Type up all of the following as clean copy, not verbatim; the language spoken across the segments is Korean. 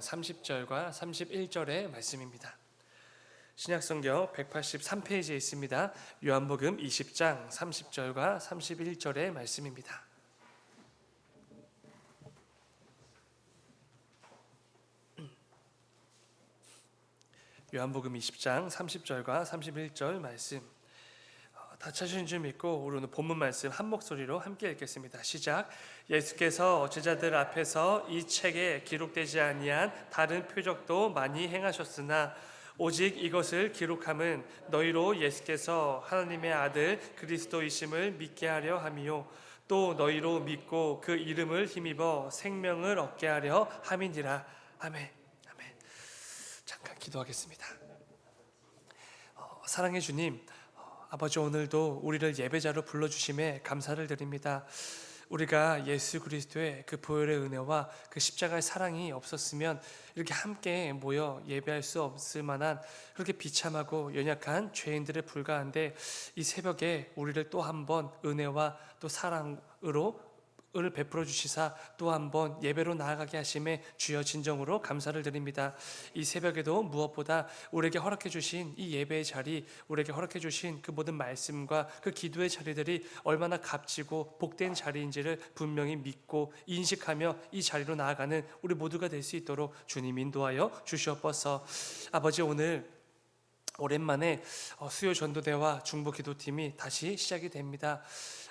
30절과 31절의 말씀입니다. 신약성경 183페이지에 있습니다. 요한복음 20장 30절과 31절의 말씀입니다. 요한복음 20장 30절과 31절 말씀, 다 찾으신 줄 믿고 우리 오늘 본문 말씀 한 목소리로 함께 읽겠습니다. 시작. 예수께서 제자들 앞에서 이 책에 기록되지 아니한 다른 표적도 많이 행하셨으나 오직 이것을 기록함은 너희로 예수께서 하나님의 아들 그리스도이심을 믿게 하려 함이요 또 너희로 믿고 그 이름을 힘입어 생명을 얻게 하려 함이니라. 아멘. 아멘. 잠깐 기도하겠습니다. 사랑해 주님, 아버지, 오늘도 우리를 예배자로 불러주심에 감사를 드립니다. 우리가 예수 그리스도의 그 보혈의 은혜와 그 십자가의 사랑이 없었으면 이렇게 함께 모여 예배할 수 없을 만한 그렇게 비참하고 연약한 죄인들에 불과한데, 이 새벽에 우리를 또 한 번 은혜와 또 사랑으로 을 베풀어 주시사 또 한 번 예배로 나아가게 하심에 주여 진정으로 감사를 드립니다. 이 새벽에도 무엇보다 우리에게 허락해 주신 이 예배의 자리, 우리에게 허락해 주신 그 모든 말씀과 그 기도의 자리들이 얼마나 값지고 복된 자리인지를 분명히 믿고 인식하며 이 자리로 나아가는 우리 모두가 될 수 있도록 주님 인도하여 주시옵소서. 아버지, 오늘 오랜만에 수요 전도대와 중보 기도팀이 다시 시작이 됩니다.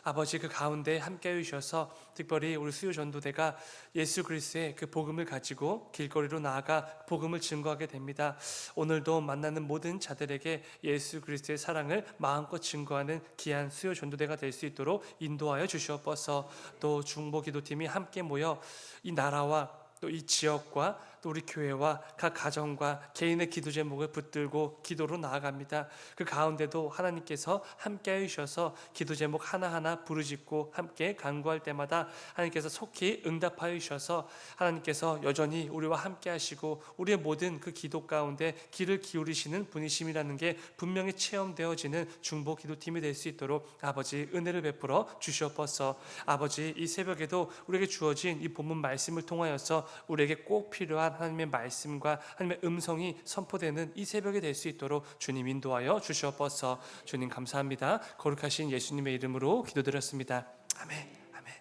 아버지, 그 가운데 함께 해주셔서 특별히 우리 수요 전도대가 예수 그리스도의 그 복음을 가지고 길거리로 나아가 복음을 증거하게 됩니다. 오늘도 만나는 모든 자들에게 예수 그리스도의 사랑을 마음껏 증거하는 귀한 수요 전도대가 될 수 있도록 인도하여 주시옵소서. 또 중보 기도팀이 함께 모여 이 나라와 또 이 지역과 또 우리 교회와 각 가정과 개인의 기도 제목을 붙들고 기도로 나아갑니다. 그 가운데도 하나님께서 함께 해주셔서 기도 제목 하나하나 부르짖고 함께 간구할 때마다 하나님께서 속히 응답하여 주셔서 하나님께서 여전히 우리와 함께 하시고 우리의 모든 그 기도 가운데 귀를 기울이시는 분이심이라는 게 분명히 체험되어지는 중보 기도팀이 될 수 있도록 아버지 은혜를 베풀어 주시옵소서. 아버지, 이 새벽에도 우리에게 주어진 이 본문 말씀을 통하여서 우리에게 꼭 필요한 하나님의 말씀과 하나님의 음성이 선포되는 이 새벽이 될 수 있도록 주님 인도하여 주시옵소서. 주님 감사합니다. 거룩하신 예수님의 이름으로 기도드렸습니다. 아멘. 아멘.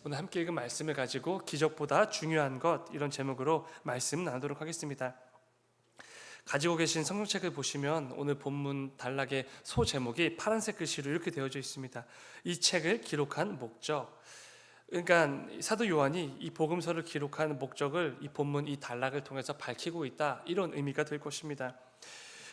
오늘 함께 읽은 말씀을 가지고 기적보다 중요한 것, 이런 제목으로 말씀 나누도록 하겠습니다. 가지고 계신 성경책을 보시면 오늘 본문 단락의 소 제목이 파란색 글씨로 이렇게 되어져 있습니다. 이 책을 기록한 목적. 그러니까 사도 요한이 이 복음서를 기록한 목적을 이 본문 이 단락을 통해서 밝히고 있다, 이런 의미가 될 것입니다.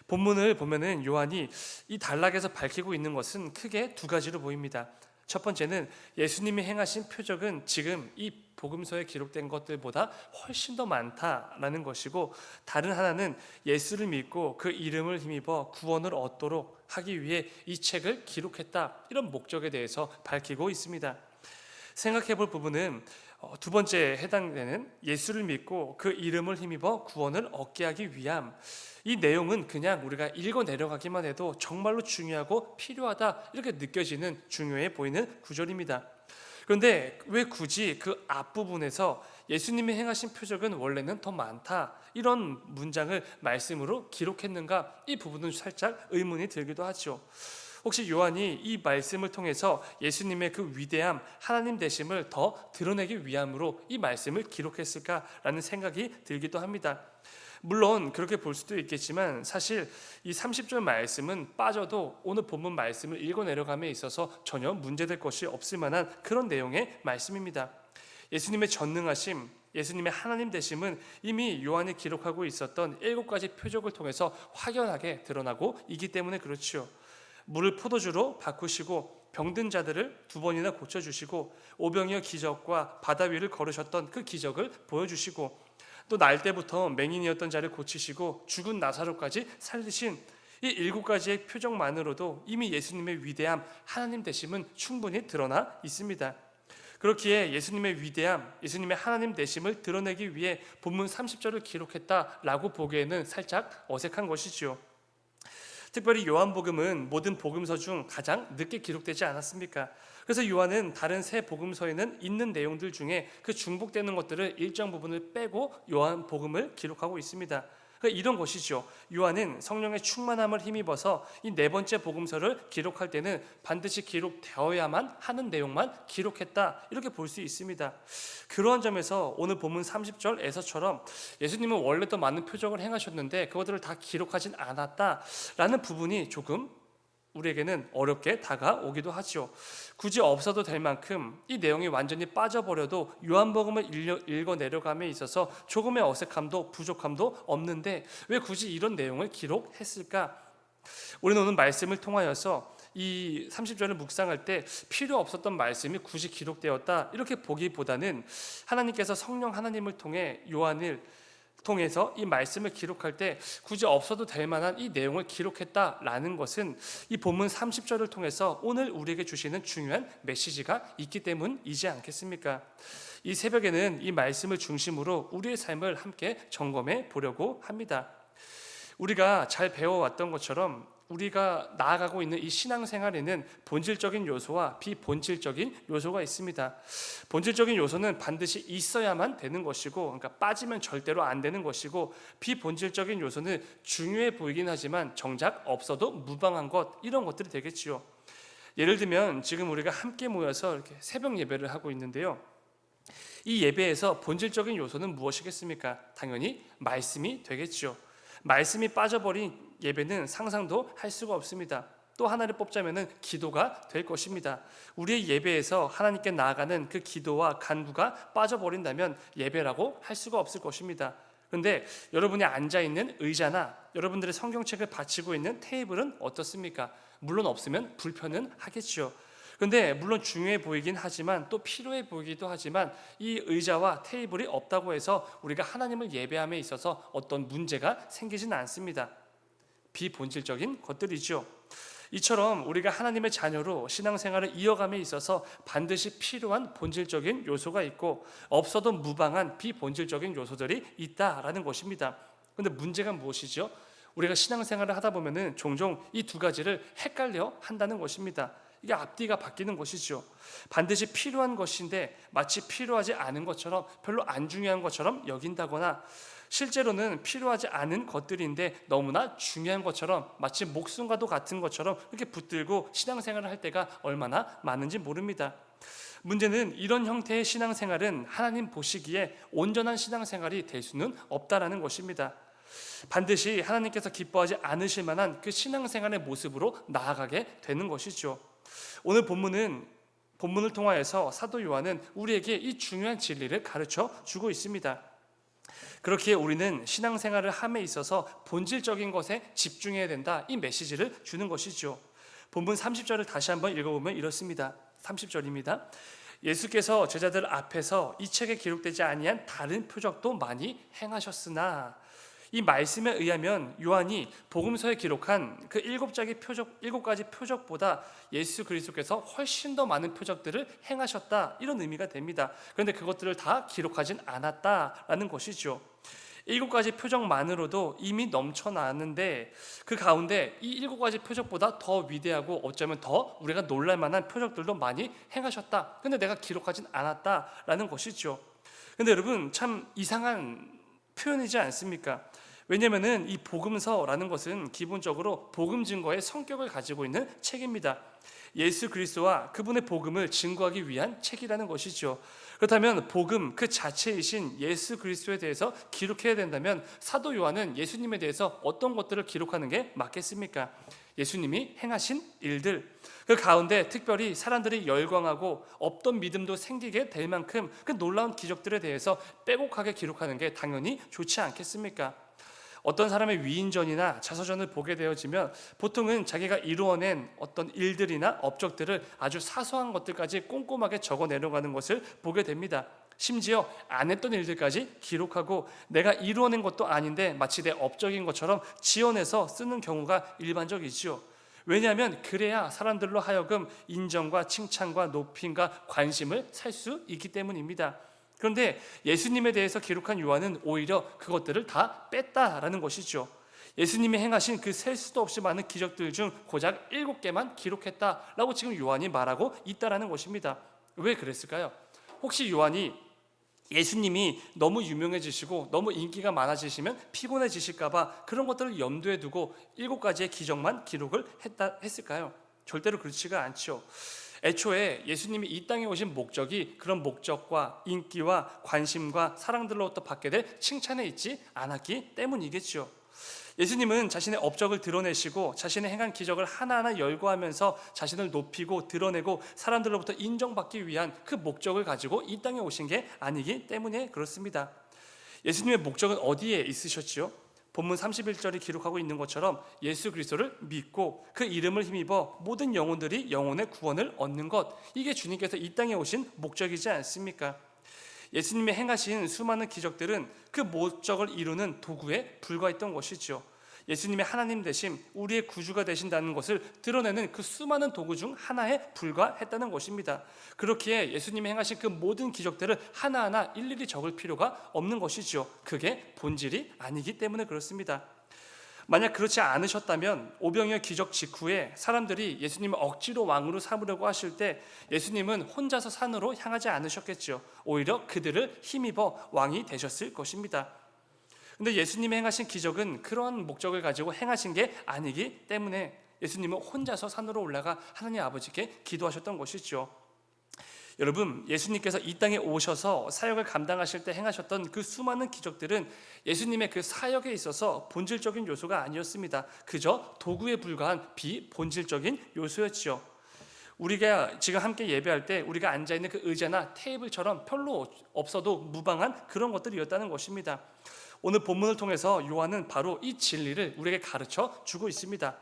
본문을 보면은 요한이 이 단락에서 밝히고 있는 것은 크게 두 가지로 보입니다. 첫 번째는 예수님이 행하신 표적은 지금 이 복음서에 기록된 것들보다 훨씬 더 많다라는 것이고, 다른 하나는 예수를 믿고 그 이름을 힘입어 구원을 얻도록 하기 위해 이 책을 기록했다, 이런 목적에 대해서 밝히고 있습니다. 생각해 볼 부분은 두 번째에 해당되는 예수를 믿고 그 이름을 힘입어 구원을 얻게 하기 위함. 이 내용은 그냥 우리가 읽어 내려가기만 해도 정말로 중요하고 필요하다, 이렇게 느껴지는 중요해 보이는 구절입니다. 그런데 왜 굳이 그 앞부분에서 예수님이 행하신 표적은 원래는 더 많다, 이런 문장을 말씀으로 기록했는가? 이 부분은 살짝 의문이 들기도 하죠. 혹시 요한이 이 말씀을 통해서 예수님의 그 위대함, 하나님 되심을 더 드러내기 위함으로 이 말씀을 기록했을까라는 생각이 들기도 합니다. 물론 그렇게 볼 수도 있겠지만 사실 이 30절 말씀은 빠져도 오늘 본문 말씀을 읽어 내려감에 있어서 전혀 문제될 것이 없을 만한 그런 내용의 말씀입니다. 예수님의 전능하심, 예수님의 하나님 되심은 이미 요한이 기록하고 있었던 7가지 표적을 통해서 확연하게 드러나고 있기 때문에 그렇죠. 물을 포도주로 바꾸시고 병든 자들을 2번이나 고쳐주시고 오병이어 기적과 바다 위를 걸으셨던 그 기적을 보여주시고, 또 날 때부터 맹인이었던 자를 고치시고 죽은 나사로까지 살리신 이 7가지의 표적만으로도 이미 예수님의 위대함, 하나님 되심은 충분히 드러나 있습니다. 그렇기에 예수님의 위대함, 예수님의 하나님 되심을 드러내기 위해 본문 30절을 기록했다라고 보기에는 살짝 어색한 것이죠. 특별히 요한복음은 모든 복음서 중 가장 늦게 기록되지 않았습니까? 그래서 요한은 다른 세 복음서에는 있는 내용들 중에 그 중복되는 것들을 일정 부분을 빼고 요한복음을 기록하고 있습니다. 그러니까 이런 것이죠. 요한은 성령의 충만함을 힘입어서 이 네 번째 복음서를 기록할 때는 반드시 기록되어야만 하는 내용만 기록했다, 이렇게 볼 수 있습니다. 그러한 점에서 오늘 본문 30절에서처럼 예수님은 원래 더 많은 표적을 행하셨는데 그것들을 다 기록하진 않았다라는 부분이 조금 우리에게는 어렵게 다가오기도 하죠. 굳이 없어도 될 만큼 이 내용이 완전히 빠져버려도 요한복음을 읽어 내려감에 있어서 조금의 어색함도 부족함도 없는데 왜 굳이 이런 내용을 기록했을까? 우리는 오늘 말씀을 통하여서 이 30절을 묵상할 때 필요 없었던 말씀이 굳이 기록되었다, 이렇게 보기보다는 하나님께서 성령 하나님을 통해 요한을 통해서 이 말씀을 기록할 때 굳이 없어도 될 만한 이 내용을 기록했다라는 것은 이 본문 30절을 통해서 오늘 우리에게 주시는 중요한 메시지가 있기 때문이지 않겠습니까? 이 새벽에는 이 말씀을 중심으로 우리의 삶을 함께 점검해 보려고 합니다. 우리가 잘 배워왔던 것처럼 우리가 나아가고 있는 이 신앙생활에는 본질적인 요소와 비본질적인 요소가 있습니다. 본질적인 요소는 반드시 있어야만 되는 것이고, 그러니까 빠지면 절대로 안 되는 것이고, 비본질적인 요소는 중요해 보이긴 하지만 정작 없어도 무방한 것, 이런 것들이 되겠지요. 예를 들면 지금 우리가 함께 모여서 이렇게 새벽 예배를 하고 있는데요. 이 예배에서 본질적인 요소는 무엇이겠습니까? 당연히 말씀이 되겠죠. 말씀이 빠져버린 예배는 상상도 할 수가 없습니다. 또 하나를 뽑자면은 기도가 될 것입니다. 우리의 예배에서 하나님께 나아가는 그 기도와 간구가 빠져버린다면 예배라고 할 수가 없을 것입니다. 그런데 여러분이 앉아있는 의자나 여러분들의 성경책을 받치고 있는 테이블은 어떻습니까? 물론 없으면 불편은 하겠죠. 그런데 물론 중요해 보이긴 하지만 또 필요해 보이기도 하지만 이 의자와 테이블이 없다고 해서 우리가 하나님을 예배함에 있어서 어떤 문제가 생기지는 않습니다. 비본질적인 것들이죠. 이처럼 우리가 하나님의 자녀로 신앙생활을 이어감에 있어서 반드시 필요한 본질적인 요소가 있고 없어도 무방한 비본질적인 요소들이 있다라는 것입니다. 그런데 문제가 무엇이죠? 우리가 신앙생활을 하다 보면은 종종 이 두 가지를 헷갈려 한다는 것입니다. 이게 앞뒤가 바뀌는 것이죠. 반드시 필요한 것인데 마치 필요하지 않은 것처럼, 별로 안 중요한 것처럼 여긴다거나, 실제로는 필요하지 않은 것들인데 너무나 중요한 것처럼, 마치 목숨과도 같은 것처럼 이렇게 붙들고 신앙생활을 할 때가 얼마나 많은지 모릅니다. 문제는 이런 형태의 신앙생활은 하나님 보시기에 온전한 신앙생활이 될 수는 없다라는 것입니다. 반드시 하나님께서 기뻐하지 않으실 만한 그 신앙생활의 모습으로 나아가게 되는 것이죠. 오늘 본문을 통하여서 사도 요한은 우리에게 이 중요한 진리를 가르쳐 주고 있습니다. 그렇기에 우리는 신앙생활을 함에 있어서 본질적인 것에 집중해야 된다, 이 메시지를 주는 것이죠. 본문 30절을 다시 한번 읽어보면 이렇습니다. 30절입니다. 예수께서 제자들 앞에서 이 책에 기록되지 아니한 다른 표적도 많이 행하셨으나, 이 말씀에 의하면 요한이 복음서에 기록한 그 일곱 가지 표적보다 예수 그리스도께서 훨씬 더 많은 표적들을 행하셨다, 이런 의미가 됩니다. 그런데 그것들을 다 기록하진 않았다라는 것이죠. 7가지 표적만으로도 이미 넘쳐나는데 그 가운데 이 7가지 표적보다 더 위대하고 어쩌면 더 우리가 놀랄 만한 표적들도 많이 행하셨다. 근데 내가 기록하진 않았다라는 것이죠. 근데 여러분, 참 이상한 표현이지 않습니까? 왜냐면은 이 복음서라는 것은 기본적으로 복음 증거의 성격을 가지고 있는 책입니다. 예수 그리스도와 그분의 복음을 증거하기 위한 책이라는 것이죠. 그렇다면 복음 그 자체이신 예수 그리스도에 대해서 기록해야 된다면 사도 요한은 예수님에 대해서 어떤 것들을 기록하는 게 맞겠습니까? 예수님이 행하신 일들, 그 가운데 특별히 사람들이 열광하고 없던 믿음도 생기게 될 만큼 그 놀라운 기적들에 대해서 빼곡하게 기록하는 게 당연히 좋지 않겠습니까? 어떤 사람의 위인전이나 자서전을 보게 되어지면 보통은 자기가 이루어낸 어떤 일들이나 업적들을 아주 사소한 것들까지 꼼꼼하게 적어 내려가는 것을 보게 됩니다. 심지어 안 했던 일들까지 기록하고 내가 이루어낸 것도 아닌데 마치 내 업적인 것처럼 지어내서 쓰는 경우가 일반적이죠. 왜냐하면 그래야 사람들로 하여금 인정과 칭찬과 높임과 관심을 살 수 있기 때문입니다. 그런데 예수님에 대해서 기록한 요한은 오히려 그것들을 다 뺐다라는 것이죠. 예수님이 행하신 그 셀 수도 없이 많은 기적들 중 고작 7개만 기록했다라고 지금 요한이 말하고 있다라는 것입니다. 왜 그랬을까요? 혹시 요한이 예수님이 너무 유명해지시고 너무 인기가 많아지시면 피곤해지실까봐 그런 것들을 염두에 두고 7가지의 기적만 기록을 했을까요? 절대로 그렇지가 않죠. 애초에 예수님이 이 땅에 오신 목적이 그런 목적과 인기와 관심과 사랑들로부터 받게 될 칭찬에 있지 않았기 때문이겠죠. 예수님은 자신의 업적을 드러내시고 자신의 행한 기적을 하나하나 열거하면서 자신을 높이고 드러내고 사람들로부터 인정받기 위한 그 목적을 가지고 이 땅에 오신 게 아니기 때문에 그렇습니다. 예수님의 목적은 어디에 있으셨지요? 본문 31절이 기록하고 있는 것처럼 예수 그리스도를 믿고 그 이름을 힘입어 모든 영혼들이 영혼의 구원을 얻는 것, 이게 주님께서 이 땅에 오신 목적이지 않습니까? 예수님이 행하신 수많은 기적들은 그 목적을 이루는 도구에 불과했던 것이죠. 예수님의 하나님 되심, 우리의 구주가 되신다는 것을 드러내는 그 수많은 도구 중 하나에 불과했다는 것입니다. 그렇기에 예수님이 행하신 그 모든 기적들을 하나하나 일일이 적을 필요가 없는 것이죠. 그게 본질이 아니기 때문에 그렇습니다. 만약 그렇지 않으셨다면 오병이어 기적 직후에 사람들이 예수님을 억지로 왕으로 삼으려고 하실 때 예수님은 혼자서 산으로 향하지 않으셨겠죠. 오히려 그들을 힘입어 왕이 되셨을 것입니다. 근데 예수님이 행하신 기적은 그런 목적을 가지고 행하신 게 아니기 때문에 예수님은 혼자서 산으로 올라가 하나님 아버지께 기도하셨던 것이죠. 여러분, 예수님께서 이 땅에 오셔서 사역을 감당하실 때 행하셨던 그 수많은 기적들은 예수님의 그 사역에 있어서 본질적인 요소가 아니었습니다. 그저 도구에 불과한 비본질적인 요소였죠. 우리가 지금 함께 예배할 때 우리가 앉아있는 그 의자나 테이블처럼 별로 없어도 무방한 그런 것들이었다는 것입니다. 오늘 본문을 통해서 요한은 바로 이 진리를 우리에게 가르쳐 주고 있습니다.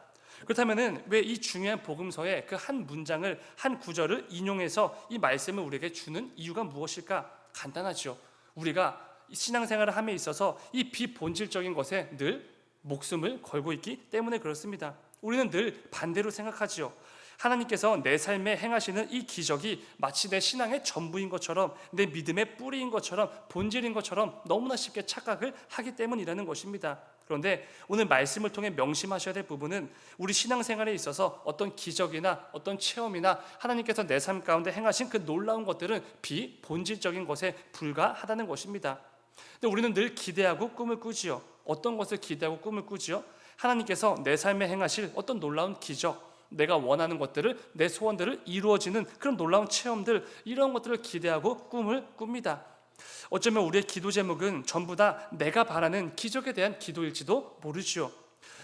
그렇다면 왜 이 중요한 복음서의 그 한 문장을, 한 구절을 인용해서 이 말씀을 우리에게 주는 이유가 무엇일까? 간단하죠. 우리가 신앙생활을 함에 있어서 이 비본질적인 것에 늘 목숨을 걸고 있기 때문에 그렇습니다. 우리는 늘 반대로 생각하지요. 하나님께서 내 삶에 행하시는 이 기적이 마치 내 신앙의 전부인 것처럼, 내 믿음의 뿌리인 것처럼, 본질인 것처럼 너무나 쉽게 착각을 하기 때문이라는 것입니다. 그런데 오늘 말씀을 통해 명심하셔야 될 부분은 우리 신앙생활에 있어서 어떤 기적이나 어떤 체험이나 하나님께서 내 삶 가운데 행하신 그 놀라운 것들은 비본질적인 것에 불과하다는 것입니다. 근데 우리는 늘 기대하고 꿈을 꾸지요. 어떤 것을 기대하고 꿈을 꾸지요? 하나님께서 내 삶에 행하실 어떤 놀라운 기적, 내가 원하는 것들을, 내 소원들을 이루어지는 그런 놀라운 체험들, 이런 것들을 기대하고 꿈을 꿉니다. 어쩌면 우리의 기도 제목은 전부 다 내가 바라는 기적에 대한 기도일지도 모르지요.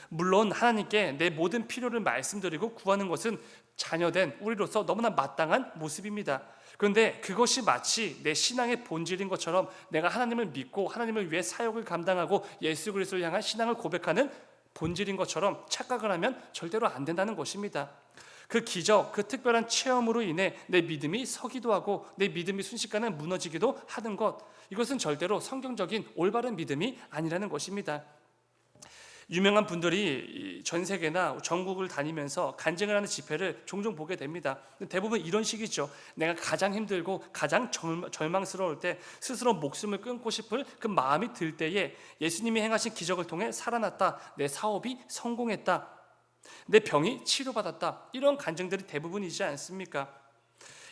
물론 하나님께 내 모든 필요를 말씀드리고 구하는 것은 자녀된 우리로서 너무나 마땅한 모습입니다. 그런데 그것이 마치 내 신앙의 본질인 것처럼 내가 하나님을 믿고 하나님을 위해 사역을 감당하고 예수 그리스도를 향한 신앙을 고백하는 본질인 것처럼 착각을 하면 절대로 안 된다는 것입니다. 그 기적, 그 특별한 체험으로 인해 내 믿음이 서기도 하고 내 믿음이 순식간에 무너지기도 하는 것, 이것은 절대로 성경적인 올바른 믿음이 아니라는 것입니다. 유명한 분들이 전 세계나 전국을 다니면서 간증을 하는 집회를 종종 보게 됩니다. 대부분 이런 식이죠. 내가 가장 힘들고 가장 절망스러울 때, 스스로 목숨을 끊고 싶을 그 마음이 들 때에 예수님이 행하신 기적을 통해 살아났다, 내 사업이 성공했다, 내 병이 치료받았다, 이런 간증들이 대부분이지 않습니까?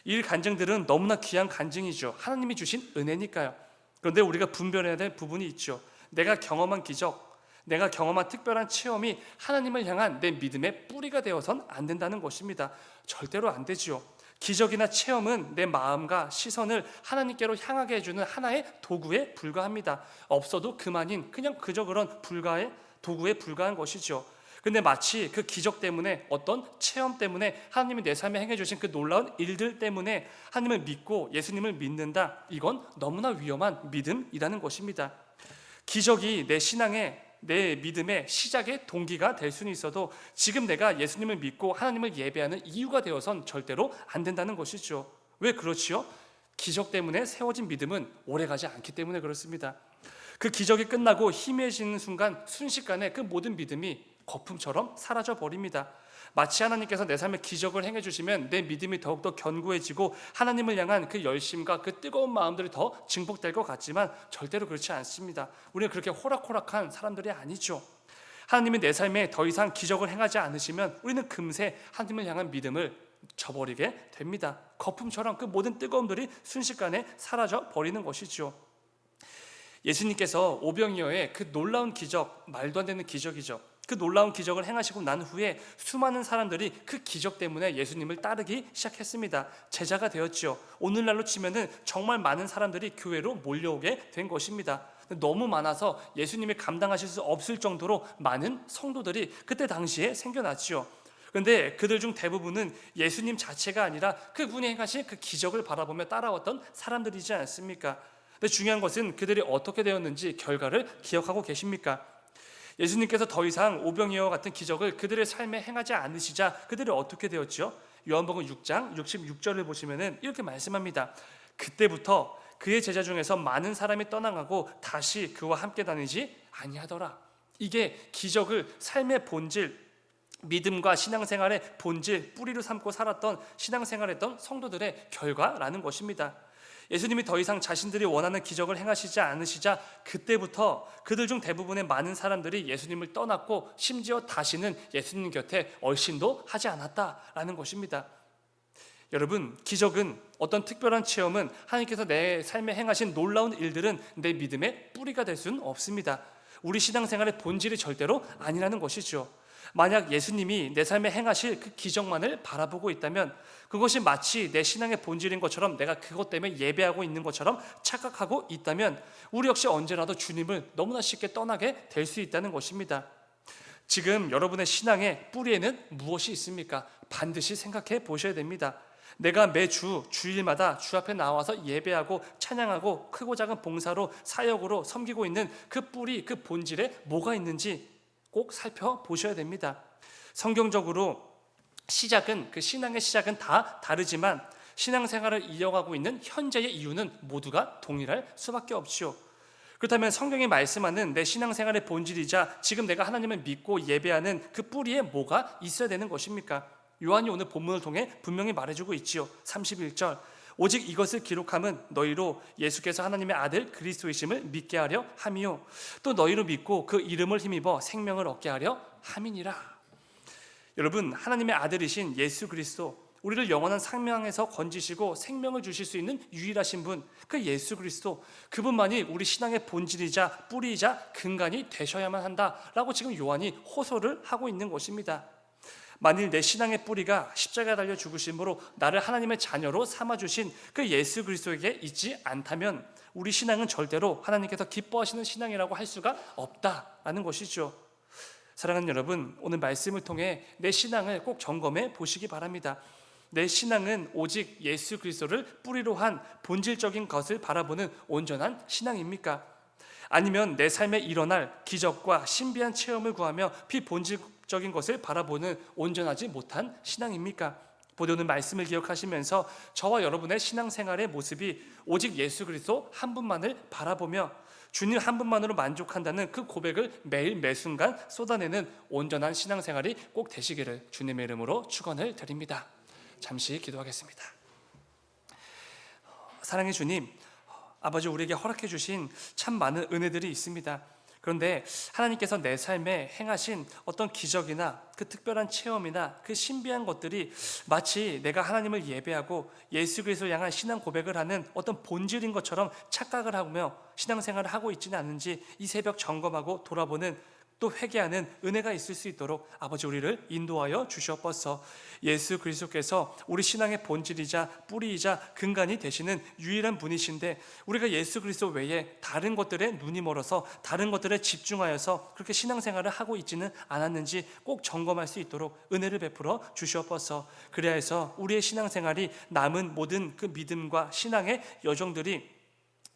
이 간증들은 너무나 귀한 간증이죠. 하나님이 주신 은혜니까요. 그런데 우리가 분별해야 될 부분이 있죠. 내가 경험한 기적, 내가 경험한 특별한 체험이 하나님을 향한 내 믿음의 뿌리가 되어선 안 된다는 것입니다. 절대로 안 되지요. 기적이나 체험은 내 마음과 시선을 하나님께로 향하게 해주는 하나의 도구에 불과합니다. 없어도 그만인, 그냥 그저 그런 불가의 도구에 불과한 것이죠. 근데 마치 그 기적 때문에, 어떤 체험 때문에, 하나님이 내 삶에 행해주신 그 놀라운 일들 때문에 하나님을 믿고 예수님을 믿는다, 이건 너무나 위험한 믿음이라는 것입니다. 기적이 내 신앙의, 내 믿음의 시작의 동기가 될 수는 있어도 지금 내가 예수님을 믿고 하나님을 예배하는 이유가 되어선 절대로 안 된다는 것이죠. 왜 그렇지요? 기적 때문에 세워진 믿음은 오래가지 않기 때문에 그렇습니다. 그 기적이 끝나고 희미해지는 순간 순식간에 그 모든 믿음이 거품처럼 사라져 버립니다. 마치 하나님께서 내 삶에 기적을 행해 주시면 내 믿음이 더욱더 견고해지고 하나님을 향한 그 열심과 그 뜨거운 마음들이 더 증폭될 것 같지만 절대로 그렇지 않습니다. 우리는 그렇게 호락호락한 사람들이 아니죠. 하나님이 내 삶에 더 이상 기적을 행하지 않으시면 우리는 금세 하나님을 향한 믿음을 저버리게 됩니다. 거품처럼 그 모든 뜨거움들이 순식간에 사라져 버리는 것이죠. 예수님께서 오병이어의 그 놀라운 기적, 말도 안 되는 기적이죠. 그 놀라운 기적을 행하시고 난 후에 수많은 사람들이 그 기적 때문에 예수님을 따르기 시작했습니다. 제자가 되었죠. 오늘날로 치면은 정말 많은 사람들이 교회로 몰려오게 된 것입니다. 너무 많아서 예수님이 감당하실 수 없을 정도로 많은 성도들이 그때 당시에 생겨났지요. 그런데 그들 중 대부분은 예수님 자체가 아니라 그분이 행하신 그 기적을 바라보며 따라왔던 사람들이지 않습니까? 근데 중요한 것은 그들이 어떻게 되었는지 결과를 기억하고 계십니까? 예수님께서 더 이상 오병이어와 같은 기적을 그들의 삶에 행하지 않으시자 그들이 어떻게 되었죠? 요한복음 6장 66절을 보시면은 이렇게 말씀합니다. 그때부터 그의 제자 중에서 많은 사람이 떠나가고 다시 그와 함께 다니지 아니하더라. 이게 기적을 삶의 본질, 믿음과 신앙생활의 본질, 뿌리로 삼고 살았던 신앙생활했던 성도들의 결과라는 것입니다. 예수님이 더 이상 자신들이 원하는 기적을 행하시지 않으시자 그때부터 그들 중 대부분의 많은 사람들이 예수님을 떠났고 심지어 다시는 예수님 곁에 얼씬도 하지 않았다라는 것입니다. 여러분, 기적은 어떤 특별한 체험은 하나님께서 내 삶에 행하신 놀라운 일들은 내 믿음의 뿌리가 될 수는 없습니다. 우리 신앙생활의 본질이 절대로 아니라는 것이죠. 만약 예수님이 내 삶에 행하실 그 기적만을 바라보고 있다면 그것이 마치 내 신앙의 본질인 것처럼 내가 그것 때문에 예배하고 있는 것처럼 착각하고 있다면 우리 역시 언제라도 주님을 너무나 쉽게 떠나게 될 수 있다는 것입니다. 지금 여러분의 신앙의 뿌리에는 무엇이 있습니까? 반드시 생각해 보셔야 됩니다. 내가 매주 주일마다 주 앞에 나와서 예배하고 찬양하고 크고 작은 봉사로 사역으로 섬기고 있는 그 뿌리, 그 본질에 뭐가 있는지 꼭 살펴보셔야 됩니다. 성경적으로 그 신앙의 시작은 다 다르지만 신앙생활을 이어가고 있는 현재의 이유는 모두가 동일할 수밖에 없지요. 그렇다면 성경이 말씀하는 내 신앙생활의 본질이자 지금 내가 하나님을 믿고 예배하는 그 뿌리에 뭐가 있어야 되는 것입니까? 요한이 오늘 본문을 통해 분명히 말해주고 있지요. 31절 오직 이것을 기록함은 너희로 예수께서 하나님의 아들 그리스도이심을 믿게 하려 함이요 또 너희로 믿고 그 이름을 힘입어 생명을 얻게 하려 함이니라. 여러분, 하나님의 아들이신 예수 그리스도, 우리를 영원한 생명에서 건지시고 생명을 주실 수 있는 유일하신 분, 그 예수 그리스도, 그분만이 우리 신앙의 본질이자 뿌리이자 근간이 되셔야만 한다라고 지금 요한이 호소를 하고 있는 것입니다. 만일 내 신앙의 뿌리가 십자가에 달려 죽으심으로 나를 하나님의 자녀로 삼아주신 그 예수 그리스도에게 있지 않다면 우리 신앙은 절대로 하나님께서 기뻐하시는 신앙이라고 할 수가 없다라는 것이죠. 사랑하는 여러분, 오늘 말씀을 통해 내 신앙을 꼭 점검해 보시기 바랍니다. 내 신앙은 오직 예수 그리스도를 뿌리로 한 본질적인 것을 바라보는 온전한 신앙입니까? 아니면 내 삶에 일어날 기적과 신비한 체험을 구하며 비본질적인 것을 바라보는 온전하지 못한 신앙입니까? 부디 오늘 말씀을 기억하시면서 저와 여러분의 신앙생활의 모습이 오직 예수 그리스도 한 분만을 바라보며 주님 한 분만으로 만족한다는 그 고백을 매일 매순간 쏟아내는 온전한 신앙생활이 꼭 되시기를 주님의 이름으로 축원을 드립니다. 잠시 기도하겠습니다. 사랑의 주님, 아버지, 우리에게 허락해 주신 참 많은 은혜들이 있습니다. 그런데 하나님께서 내 삶에 행하신 어떤 기적이나 그 특별한 체험이나 그 신비한 것들이 마치 내가 하나님을 예배하고 예수 그리스도를 향한 신앙 고백을 하는 어떤 본질인 것처럼 착각을 하며 신앙생활을 하고 있지는 않은지 이 새벽 점검하고 돌아보는, 또 회개하는 은혜가 있을 수 있도록 아버지 우리를 인도하여 주시옵소서. 예수 그리스도께서 우리 신앙의 본질이자 뿌리이자 근간이 되시는 유일한 분이신데 우리가 예수 그리스도 외에 다른 것들에 눈이 멀어서 다른 것들에 집중하여서 그렇게 신앙생활을 하고 있지는 않았는지 꼭 점검할 수 있도록 은혜를 베풀어 주시옵소서. 그래야 해서 우리의 신앙생활이 남은 모든 그 믿음과 신앙의 여정들이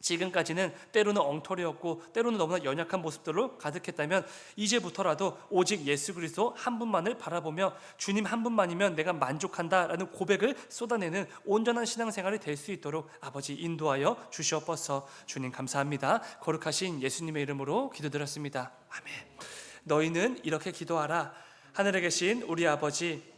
지금까지는 때로는 엉터리였고 때로는 너무나 연약한 모습들로 가득했다면 이제부터라도 오직 예수 그리스도 한 분만을 바라보며 주님 한 분만이면 내가 만족한다라는 고백을 쏟아내는 온전한 신앙생활이 될 수 있도록 아버지 인도하여 주시옵소서. 주님 감사합니다. 거룩하신 예수님의 이름으로 기도드렸습니다. 아멘. 너희는 이렇게 기도하라. 하늘에 계신 우리 아버지,